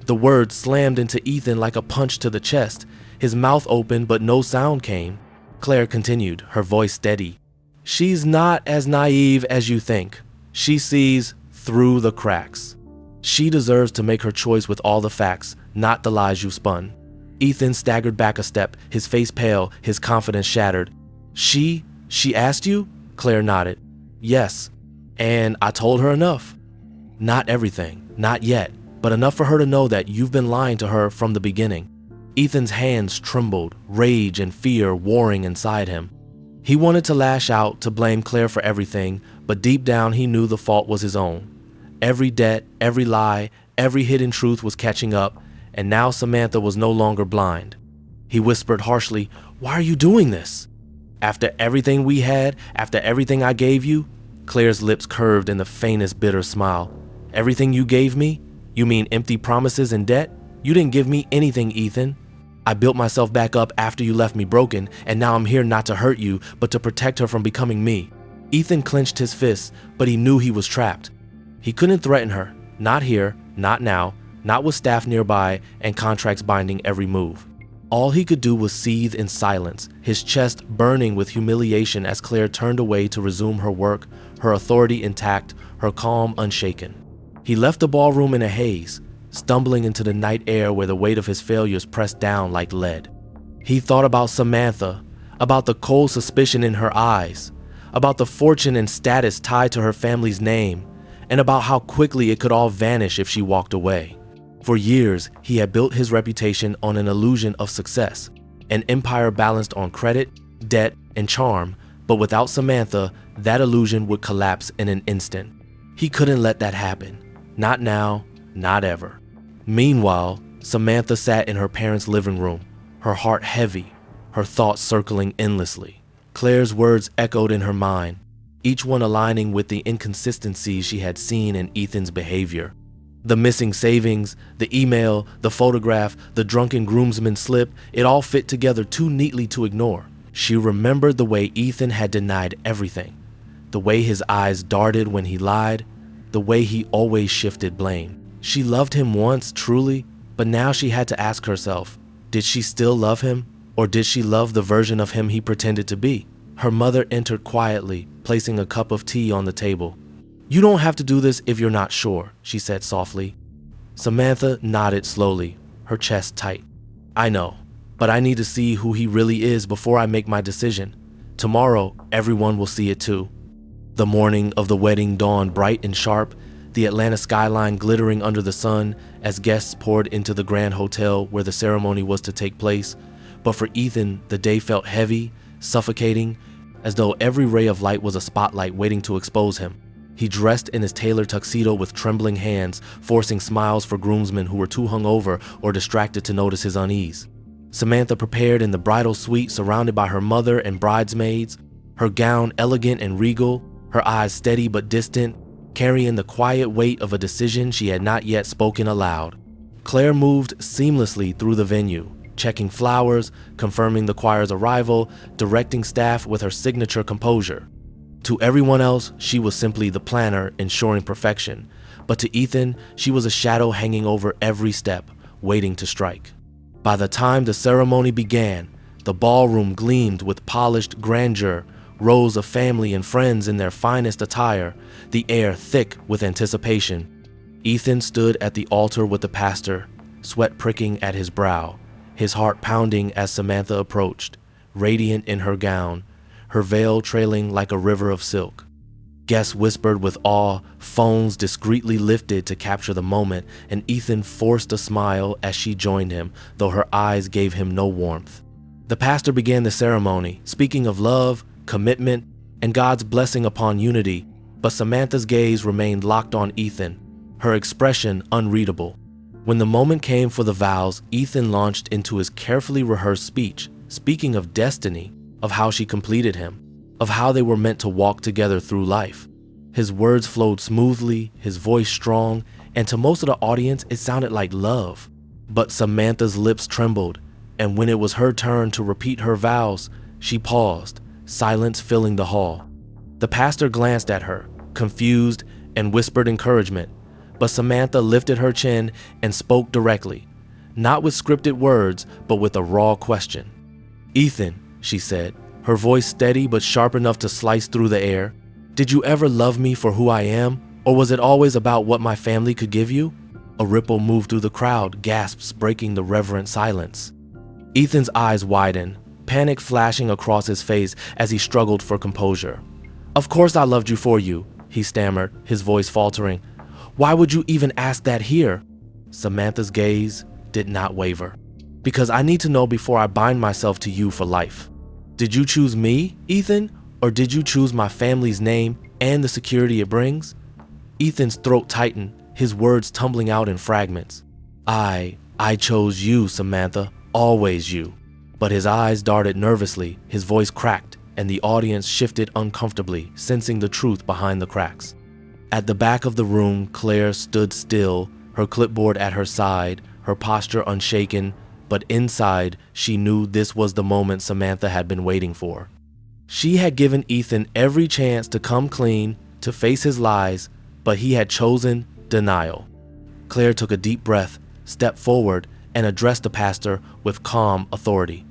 The words slammed into Ethan like a punch to the chest. His mouth opened, but no sound came. Claire continued, her voice steady. "She's not as naive as you think. She sees through the cracks. She deserves to make her choice with all the facts, not the lies you spun." Ethan staggered back a step, his face pale, his confidence shattered. She asked you?" Claire nodded. "Yes. And I told her enough. Not everything, not yet, but enough for her to know that you've been lying to her from the beginning. Ethan's hands trembled, rage and fear warring inside him. He wanted to lash out, to blame Claire for everything, but deep down he knew the fault was his own. Every debt, every lie, every hidden truth was catching up, and now Samantha was no longer blind. He whispered harshly, "Why are you doing this? After everything we had, after everything I gave you?" Claire's lips curved in the faintest bitter smile. "Everything you gave me? You mean empty promises and debt? You didn't give me anything, Ethan. I built myself back up after you left me broken, and now I'm here not to hurt you, but to protect her from becoming me." Ethan clenched his fists, but he knew he was trapped. He couldn't threaten her, not here, not now, not with staff nearby and contracts binding every move. All he could do was seethe in silence, his chest burning with humiliation as Claire turned away to resume her work, her authority intact, her calm unshaken. He left the ballroom in a haze, stumbling into the night air where the weight of his failures pressed down like lead. He thought about Samantha, about the cold suspicion in her eyes, about the fortune and status tied to her family's name, and about how quickly it could all vanish if she walked away. For years, he had built his reputation on an illusion of success, an empire balanced on credit, debt, and charm, but without Samantha, that illusion would collapse in an instant. He couldn't let that happen. Not now, not ever. Meanwhile, Samantha sat in her parents' living room, her heart heavy, her thoughts circling endlessly. Claire's words echoed in her mind, each one aligning with the inconsistencies she had seen in Ethan's behavior. The missing savings, the email, the photograph, the drunken groomsman slip, it all fit together too neatly to ignore. She remembered the way Ethan had denied everything, the way his eyes darted when he lied, the way he always shifted blame. She loved him once, truly, but now she had to ask herself, did she still love him, or did she love the version of him he pretended to be? Her mother entered quietly, placing a cup of tea on the table. "You don't have to do this if you're not sure," she said softly. Samantha nodded slowly, her chest tight. "I know, but I need to see who he really is before I make my decision. Tomorrow, everyone will see it too." The morning of the wedding dawned bright and sharp, the Atlanta skyline glittering under the sun as guests poured into the grand hotel where the ceremony was to take place. But for Ethan, the day felt heavy, suffocating, as though every ray of light was a spotlight waiting to expose him. He dressed in his tailored tuxedo with trembling hands, forcing smiles for groomsmen who were too hungover or distracted to notice his unease. Samantha prepared in the bridal suite surrounded by her mother and bridesmaids, her gown elegant and regal, her eyes steady but distant, carrying the quiet weight of a decision she had not yet spoken aloud. Claire moved seamlessly through the venue, checking flowers, confirming the choir's arrival, directing staff with her signature composure. To everyone else, she was simply the planner, ensuring perfection. But to Ethan, she was a shadow hanging over every step, waiting to strike. By the time the ceremony began, the ballroom gleamed with polished grandeur, rows of family and friends in their finest attire, the air thick with anticipation. Ethan stood at the altar with the pastor, sweat pricking at his brow, his heart pounding as Samantha approached, radiant in her gown, her veil trailing like a river of silk. Guests whispered with awe, phones discreetly lifted to capture the moment, and Ethan forced a smile as she joined him, though her eyes gave him no warmth. The pastor began the ceremony, speaking of love, commitment, and God's blessing upon unity, but Samantha's gaze remained locked on Ethan, her expression unreadable. When the moment came for the vows, Ethan launched into his carefully rehearsed speech, speaking of destiny, of how she completed him, of how they were meant to walk together through life. His words flowed smoothly, his voice strong, and to most of the audience, it sounded like love. But Samantha's lips trembled, and when it was her turn to repeat her vows, she paused, silence filling the hall. The pastor glanced at her, confused, and whispered encouragement, but Samantha lifted her chin and spoke directly, not with scripted words, but with a raw question. "Ethan," she said, her voice steady but sharp enough to slice through the air, "did you ever love me for who I am, or was it always about what my family could give you?" A ripple moved through the crowd, gasps breaking the reverent silence. Ethan's eyes widened, panic flashing across his face as he struggled for composure. "Of course I loved you for you. he stammered, his voice faltering. "Why would you even ask that here?" Samantha's gaze did not waver. "Because I need to know before I bind myself to you for life. Did you choose me, Ethan, or did you choose my family's name and the security it brings?" Ethan's throat tightened, his words tumbling out in fragments. I chose you, Samantha, always you." But his eyes darted nervously, his voice cracked, and the audience shifted uncomfortably, sensing the truth behind the cracks. At the back of the room, Claire stood still, her clipboard at her side, her posture unshaken, but inside, she knew this was the moment Samantha had been waiting for. She had given Ethan every chance to come clean, to face his lies, but he had chosen denial. Claire took a deep breath, stepped forward, and addressed the pastor with calm authority.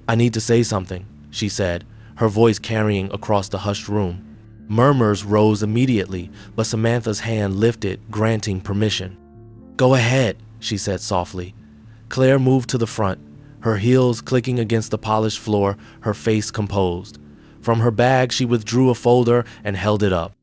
"I need to say something," she said, her voice carrying across the hushed room. Murmurs rose immediately, but Samantha's hand lifted, granting permission. "Go ahead," she said softly. Claire moved to the front, her heels clicking against the polished floor, her face composed. From her bag, she withdrew a folder and held it up.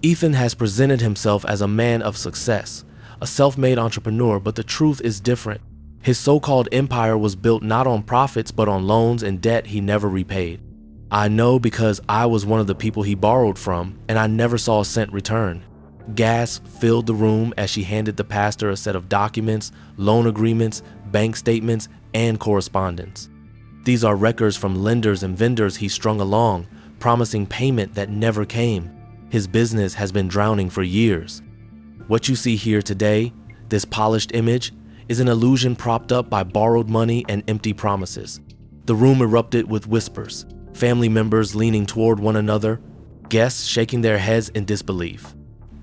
"Ethan has presented himself as a man of success, a self-made entrepreneur, but the truth is different. His so-called empire was built not on profits but on loans and debt he never repaid. I know because I was one of the people he borrowed from, and I never saw a cent return." Gasp filled the room as she handed the pastor a set of documents, loan agreements, bank statements, and correspondence. "These are records from lenders and vendors he strung along, promising payment that never came. His business has been drowning for years. What you see here today, this polished image, is an illusion propped up by borrowed money and empty promises." The room erupted with whispers, family members leaning toward one another, guests shaking their heads in disbelief.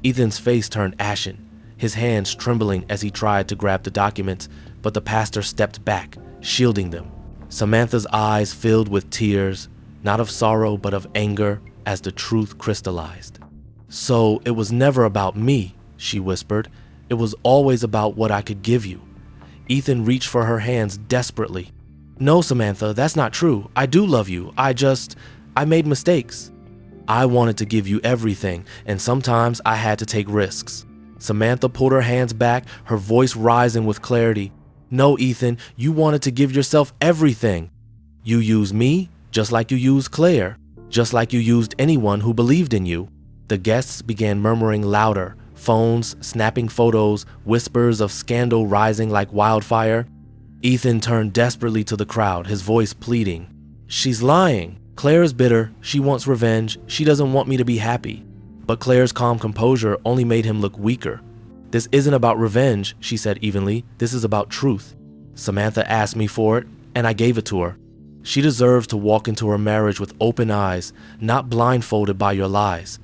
Ethan's face turned ashen, his hands trembling as he tried to grab the documents, but the pastor stepped back, shielding them. Samantha's eyes filled with tears, not of sorrow but of anger, as the truth crystallized. "So it was never about me," she whispered. "It was always about what I could give you." Ethan reached for her hands desperately. "No, Samantha, that's not true. I do love you. I made mistakes. I wanted to give you everything, and sometimes I had to take risks." Samantha pulled her hands back, her voice rising with clarity. "No, Ethan, you wanted to give yourself everything. You used me, just like you used Claire, just like you used anyone who believed in you." The guests began murmuring louder, phones snapping photos, whispers of scandal rising like wildfire. Ethan turned desperately to the crowd, his voice pleading. "She's lying. Claire is bitter. She wants revenge. She doesn't want me to be happy." But Claire's calm composure only made him look weaker. "This isn't about revenge," she said evenly. "This is about truth. Samantha asked me for it, and I gave it to her. She deserves to walk into her marriage with open eyes, not blindfolded by your lies."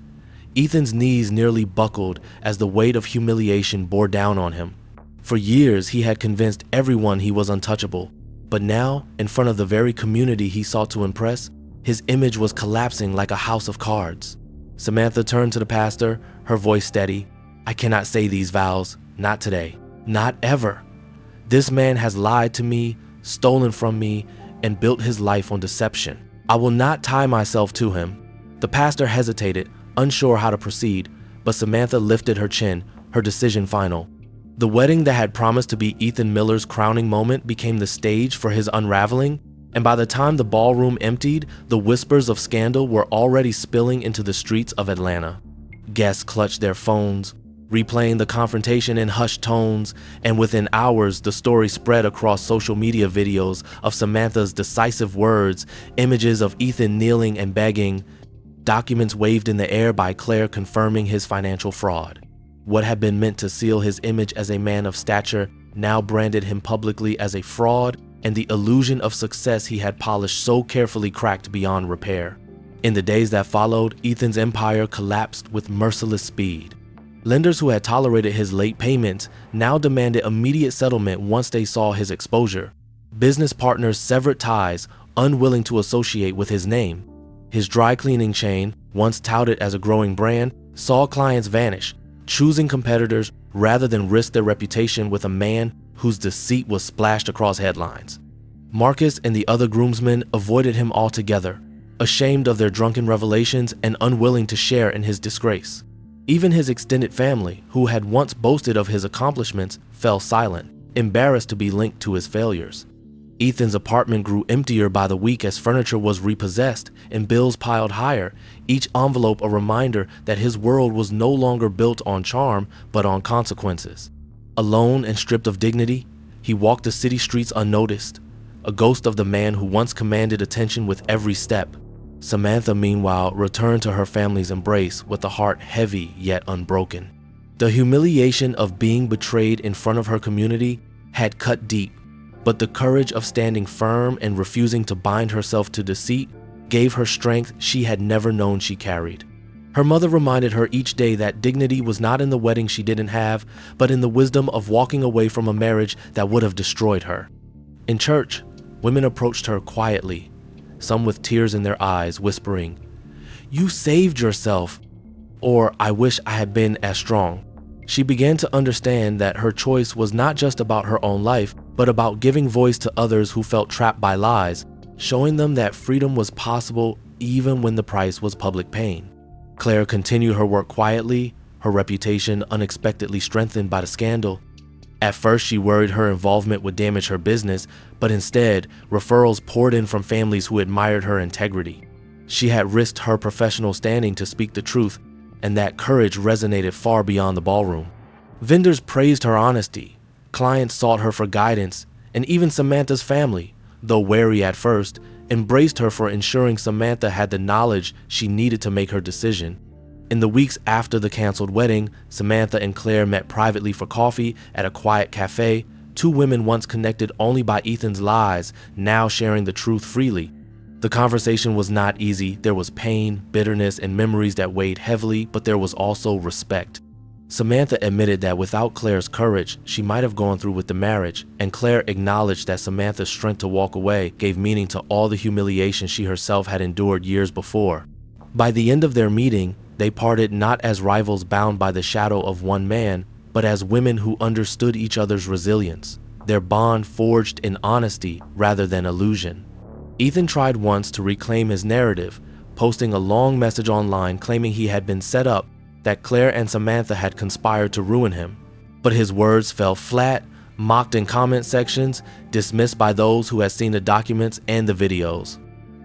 Ethan's knees nearly buckled as the weight of humiliation bore down on him. For years, he had convinced everyone he was untouchable, but now, in front of the very community he sought to impress, his image was collapsing like a house of cards. Samantha turned to the pastor, her voice steady. "I cannot say these vows, not today, not ever. This man has lied to me, stolen from me, and built his life on deception. I will not tie myself to him." The pastor hesitated, unsure how to proceed, but Samantha lifted her chin, her decision final. The wedding that had promised to be Ethan Miller's crowning moment became the stage for his unraveling, and by the time the ballroom emptied, the whispers of scandal were already spilling into the streets of Atlanta. Guests clutched their phones, replaying the confrontation in hushed tones, and within hours, the story spread across social media videos of Samantha's decisive words, images of Ethan kneeling and begging, documents waved in the air by Claire confirming his financial fraud. What had been meant to seal his image as a man of stature now branded him publicly as a fraud, and the illusion of success he had polished so carefully cracked beyond repair. In the days that followed, Ethan's empire collapsed with merciless speed. Lenders who had tolerated his late payments now demanded immediate settlement once they saw his exposure. Business partners severed ties, unwilling to associate with his name. His dry cleaning chain, once touted as a growing brand, saw clients vanish, choosing competitors rather than risk their reputation with a man whose deceit was splashed across headlines. Marcus and the other groomsmen avoided him altogether, ashamed of their drunken revelations and unwilling to share in his disgrace. Even his extended family, who had once boasted of his accomplishments, fell silent, embarrassed to be linked to his failures. Ethan's apartment grew emptier by the week as furniture was repossessed and bills piled higher, each envelope a reminder that his world was no longer built on charm but on consequences. Alone and stripped of dignity, he walked the city streets unnoticed, a ghost of the man who once commanded attention with every step. Samantha, meanwhile, returned to her family's embrace with a heart heavy yet unbroken. The humiliation of being betrayed in front of her community had cut deep, but the courage of standing firm and refusing to bind herself to deceit gave her strength she had never known she carried. Her mother reminded her each day that dignity was not in the wedding she didn't have, but in the wisdom of walking away from a marriage that would have destroyed her. In church, women approached her quietly, some with tears in their eyes, whispering, "You saved yourself," or "I wish I had been as strong." She began to understand that her choice was not just about her own life, but about giving voice to others who felt trapped by lies, showing them that freedom was possible even when the price was public pain. Claire continued her work quietly, her reputation unexpectedly strengthened by the scandal. At first, she worried her involvement would damage her business, but instead, referrals poured in from families who admired her integrity. She had risked her professional standing to speak the truth, and that courage resonated far beyond the ballroom. Vendors praised her honesty, clients sought her for guidance, and even Samantha's family, though wary at first, embraced her for ensuring Samantha had the knowledge she needed to make her decision. In the weeks after the canceled wedding, Samantha and Claire met privately for coffee at a quiet cafe, two women once connected only by Ethan's lies, now sharing the truth freely. The conversation was not easy. There was pain, bitterness, and memories that weighed heavily, but there was also respect. Samantha admitted that without Claire's courage, she might have gone through with the marriage, and Claire acknowledged that Samantha's strength to walk away gave meaning to all the humiliation she herself had endured years before. By the end of their meeting, they parted not as rivals bound by the shadow of one man, but as women who understood each other's resilience, their bond forged in honesty rather than illusion. Ethan tried once to reclaim his narrative, posting a long message online claiming he had been set up, that Claire and Samantha had conspired to ruin him. But his words fell flat, mocked in comment sections, dismissed by those who had seen the documents and the videos.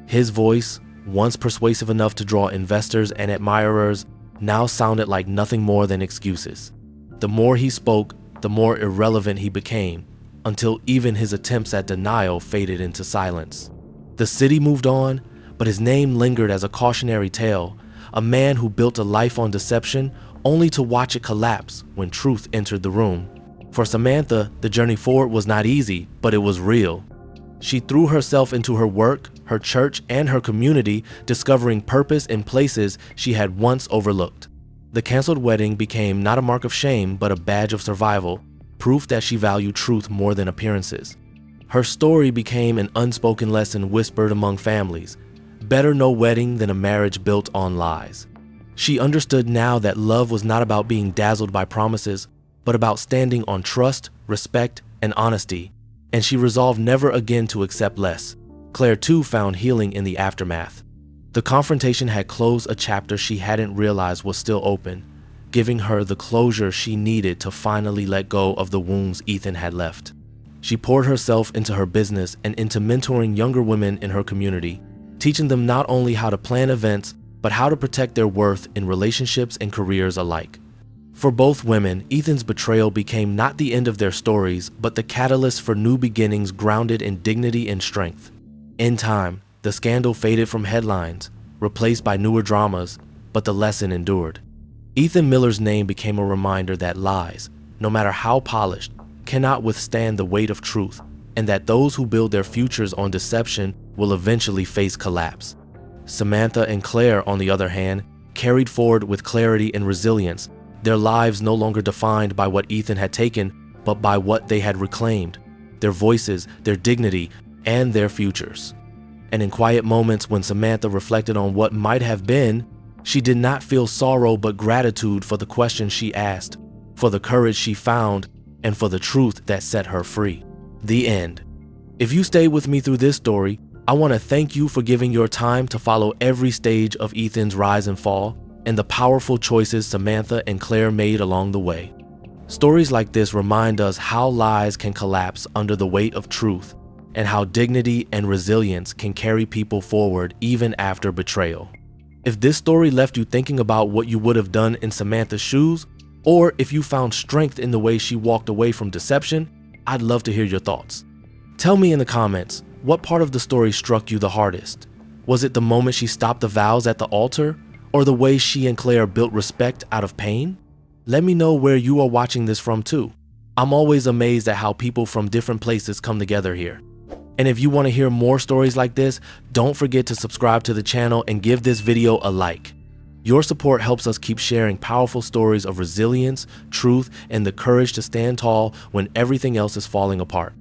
His voice, once persuasive enough to draw investors and admirers, now sounded like nothing more than excuses. The more he spoke, the more irrelevant he became, until even his attempts at denial faded into silence. The city moved on, but his name lingered as a cautionary tale, a man who built a life on deception only to watch it collapse when truth entered the room. For Samantha, the journey forward was not easy, but it was real. She threw herself into her work, her church, and her community, discovering purpose in places she had once overlooked. The canceled wedding became not a mark of shame, but a badge of survival, proof that she valued truth more than appearances. Her story became an unspoken lesson whispered among families. Better no wedding than a marriage built on lies. She understood now that love was not about being dazzled by promises, but about standing on trust, respect, and honesty, and she resolved never again to accept less. Claire too found healing in the aftermath. The confrontation had closed a chapter she hadn't realized was still open, giving her the closure she needed to finally let go of the wounds Ethan had left. She poured herself into her business and into mentoring younger women in her community, teaching them not only how to plan events, but how to protect their worth in relationships and careers alike. For both women, Ethan's betrayal became not the end of their stories, but the catalyst for new beginnings grounded in dignity and strength. In time, the scandal faded from headlines, replaced by newer dramas, but the lesson endured. Ethan Miller's name became a reminder that lies, no matter how polished, cannot withstand the weight of truth, and that those who build their futures on deception will eventually face collapse. Samantha and Claire, on the other hand, carried forward with clarity and resilience, their lives no longer defined by what Ethan had taken, but by what they had reclaimed, their voices, their dignity, and their futures. And in quiet moments when Samantha reflected on what might have been, she did not feel sorrow but gratitude for the questions she asked, for the courage she found, and for the truth that set her free. The end. If you stayed with me through this story, I want to thank you for giving your time to follow every stage of Ethan's rise and fall and the powerful choices Samantha and Claire made along the way. Stories like this remind us how lies can collapse under the weight of truth and how dignity and resilience can carry people forward even after betrayal. If this story left you thinking about what you would have done in Samantha's shoes, or if you found strength in the way she walked away from deception, I'd love to hear your thoughts. Tell me in the comments, what part of the story struck you the hardest? Was it the moment she stopped the vows at the altar, or the way she and Claire built respect out of pain? Let me know where you are watching this from too. I'm always amazed at how people from different places come together here. And if you want to hear more stories like this, don't forget to subscribe to the channel and give this video a like. Your support helps us keep sharing powerful stories of resilience, truth, and the courage to stand tall when everything else is falling apart.